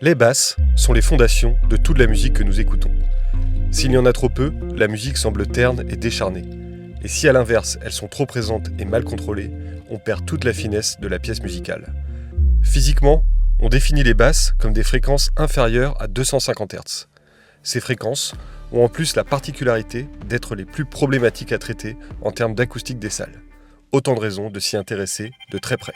Les basses sont les fondations de toute la musique que nous écoutons. S'il y en a trop peu, la musique semble terne et décharnée. Et si à l'inverse, elles sont trop présentes et mal contrôlées, on perd toute la finesse de la pièce musicale. Physiquement, on définit les basses comme des fréquences inférieures à 250 Hz. Ces fréquences ont en plus la particularité d'être les plus problématiques à traiter en termes d'acoustique des salles. Autant de raisons de s'y intéresser de très près.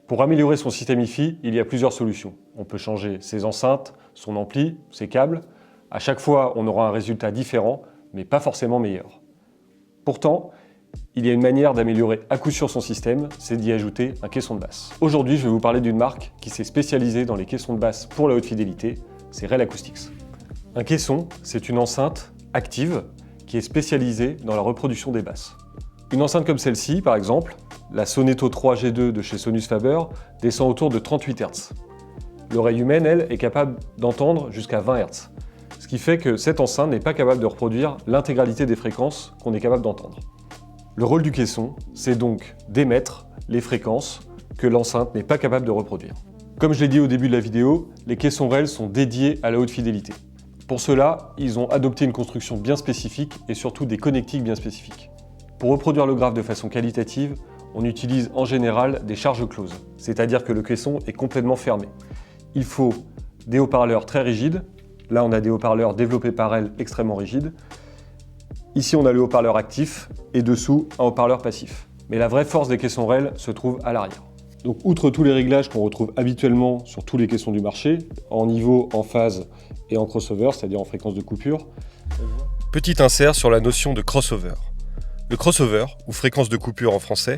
Pour améliorer son système hi-fi, il y a plusieurs solutions. On peut changer ses enceintes, son ampli, ses câbles. À chaque fois, on aura un résultat différent, mais pas forcément meilleur. Pourtant, il y a une manière d'améliorer à coup sûr son système, c'est d'y ajouter un caisson de basse. Aujourd'hui, je vais vous parler d'une marque qui s'est spécialisée dans les caissons de basse pour la haute fidélité, c'est Rel Acoustics. Un caisson, c'est une enceinte active qui est spécialisée dans la reproduction des basses. Une enceinte comme celle-ci, par exemple, la Sonetto 3 G2 de chez Sonus Faber, descend autour de 38 Hz. L'oreille humaine, elle, est capable d'entendre jusqu'à 20 Hz. Ce qui fait que cette enceinte n'est pas capable de reproduire l'intégralité des fréquences qu'on est capable d'entendre. Le rôle du caisson, c'est donc d'émettre les fréquences que l'enceinte n'est pas capable de reproduire. Comme je l'ai dit au début de la vidéo, les caissons Rel sont dédiés à la haute fidélité. Pour cela, ils ont adopté une construction bien spécifique et surtout des connectiques bien spécifiques. Pour reproduire le grave de façon qualitative, on utilise en général des charges closes, c'est-à-dire que le caisson est complètement fermé. Il faut des haut-parleurs très rigides. Là, on a des haut-parleurs développés par Rel extrêmement rigides. Ici, on a le haut-parleur actif et dessous, un haut-parleur passif. Mais la vraie force des caissons Rel se trouve à l'arrière. Donc, outre tous les réglages qu'on retrouve habituellement sur tous les caissons du marché, en niveau, en phase et en crossover, c'est-à-dire en fréquence de coupure. Petit insert sur la notion de crossover. Le crossover, ou fréquence de coupure en français,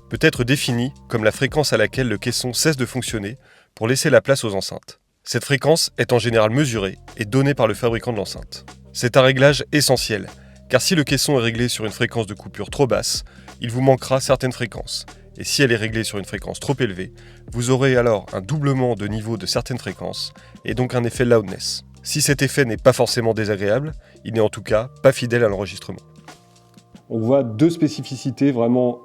peut être défini comme la fréquence à laquelle le caisson cesse de fonctionner pour laisser la place aux enceintes. Cette fréquence est en général mesurée et donnée par le fabricant de l'enceinte. C'est un réglage essentiel, car si le caisson est réglé sur une fréquence de coupure trop basse, il vous manquera certaines fréquences, et si elle est réglée sur une fréquence trop élevée, vous aurez alors un doublement de niveau de certaines fréquences, et donc un effet loudness. Si cet effet n'est pas forcément désagréable, il n'est en tout cas pas fidèle à l'enregistrement. On voit deux spécificités vraiment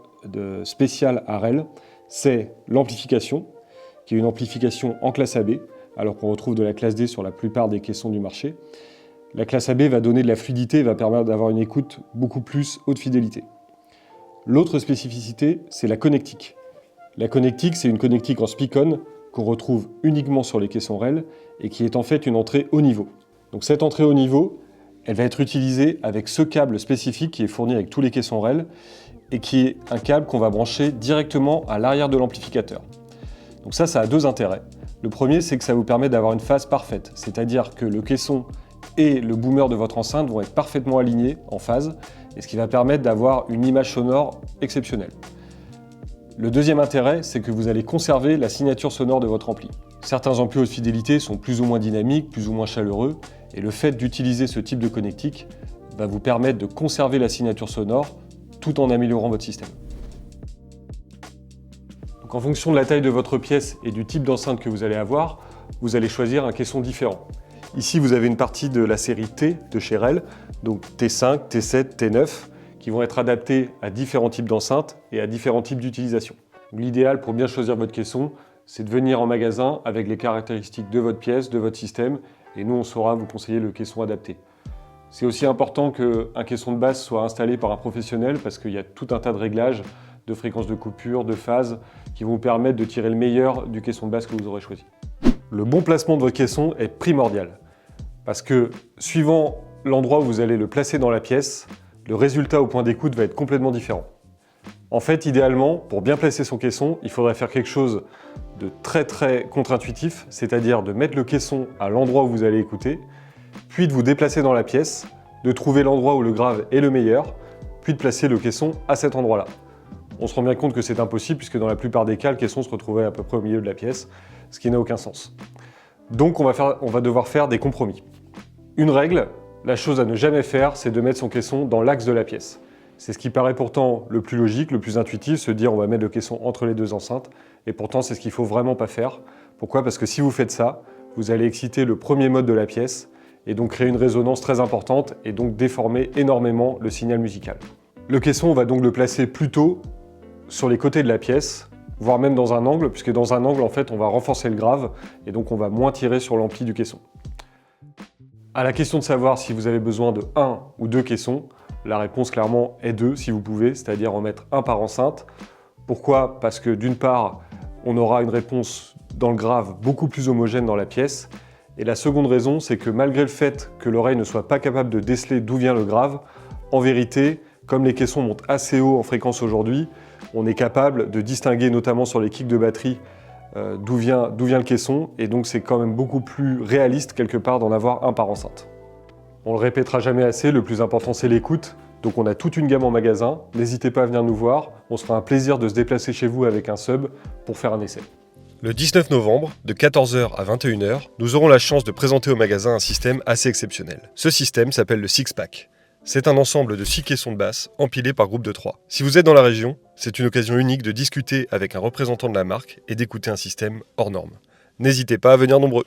spéciales à Rel. C'est l'amplification, qui est une amplification en classe AB, alors qu'on retrouve de la classe D sur la plupart des caissons du marché. La classe AB va donner de la fluidité et va permettre d'avoir une écoute beaucoup plus haute fidélité. L'autre spécificité, c'est la connectique. La connectique, c'est une connectique en speak-on qu'on retrouve uniquement sur les caissons Rel et qui est en fait une entrée haut niveau. Donc cette entrée haut niveau, elle va être utilisée avec ce câble spécifique qui est fourni avec tous les caissons Rel et qui est un câble qu'on va brancher directement à l'arrière de l'amplificateur. Donc ça a deux intérêts. Le premier, c'est que ça vous permet d'avoir une phase parfaite, c'est-à-dire que le caisson et le boomer de votre enceinte vont être parfaitement alignés en phase, et ce qui va permettre d'avoir une image sonore exceptionnelle. Le deuxième intérêt, c'est que vous allez conserver la signature sonore de votre ampli. Certains amplis haute fidélité sont plus ou moins dynamiques, plus ou moins chaleureux, et le fait d'utiliser ce type de connectique va vous permettre de conserver la signature sonore tout en améliorant votre système. Donc en fonction de la taille de votre pièce et du type d'enceinte que vous allez avoir, vous allez choisir un caisson différent. Ici, vous avez une partie de la série T de chez Rel, donc T5, T7, T9, qui vont être adaptés à différents types d'enceintes et à différents types d'utilisation. L'idéal pour bien choisir votre caisson, c'est de venir en magasin avec les caractéristiques de votre pièce, de votre système, et nous, on saura vous conseiller le caisson adapté. C'est aussi important qu'un caisson de basse soit installé par un professionnel parce qu'il y a tout un tas de réglages, de fréquences de coupure, de phase, qui vont vous permettre de tirer le meilleur du caisson de basse que vous aurez choisi. Le bon placement de votre caisson est primordial parce que suivant l'endroit où vous allez le placer dans la pièce, le résultat au point d'écoute va être complètement différent. En fait, idéalement, pour bien placer son caisson, il faudrait faire quelque chose de très contre-intuitif, c'est-à-dire de mettre le caisson à l'endroit où vous allez écouter, puis de vous déplacer dans la pièce, de trouver l'endroit où le grave est le meilleur, puis de placer le caisson à cet endroit-là. On se rend bien compte que c'est impossible puisque dans la plupart des cas, le caisson se retrouvait à peu près au milieu de la pièce, ce qui n'a aucun sens. Donc on va devoir faire des compromis. Une règle, la chose à ne jamais faire, c'est de mettre son caisson dans l'axe de la pièce. C'est ce qui paraît pourtant le plus logique, le plus intuitif, se dire on va mettre le caisson entre les deux enceintes, et pourtant c'est ce qu'il ne faut vraiment pas faire. Pourquoi? Parce que si vous faites ça, vous allez exciter le premier mode de la pièce, et donc créer une résonance très importante, et donc déformer énormément le signal musical. Le caisson, on va donc le placer plutôt sur les côtés de la pièce, voire même dans un angle, puisque dans un angle, en fait, on va renforcer le grave, et donc on va moins tirer sur l'ampli du caisson. À la question de savoir si vous avez besoin de 1 ou 2 caissons, la réponse clairement est 2 si vous pouvez, c'est-à-dire en mettre un par enceinte. Pourquoi? Parce que d'une part, on aura une réponse dans le grave beaucoup plus homogène dans la pièce. Et la seconde raison, c'est que malgré le fait que l'oreille ne soit pas capable de déceler d'où vient le grave, en vérité, comme les caissons montent assez haut en fréquence aujourd'hui, on est capable de distinguer, notamment sur les kicks de batterie, d'où vient le caisson. Et donc c'est quand même beaucoup plus réaliste quelque part d'en avoir un par enceinte. On le répétera jamais assez, le plus important c'est l'écoute. Donc on a toute une gamme en magasin, n'hésitez pas à venir nous voir, on se fera un plaisir de se déplacer chez vous avec un sub pour faire un essai. Le 19 novembre, de 14h à 21h, nous aurons la chance de présenter au magasin un système assez exceptionnel. Ce système s'appelle le Six Pack. C'est un ensemble de 6 caissons de basse empilés par groupe de 3. Si vous êtes dans la région, c'est une occasion unique de discuter avec un représentant de la marque et d'écouter un système hors norme. N'hésitez pas à venir nombreux.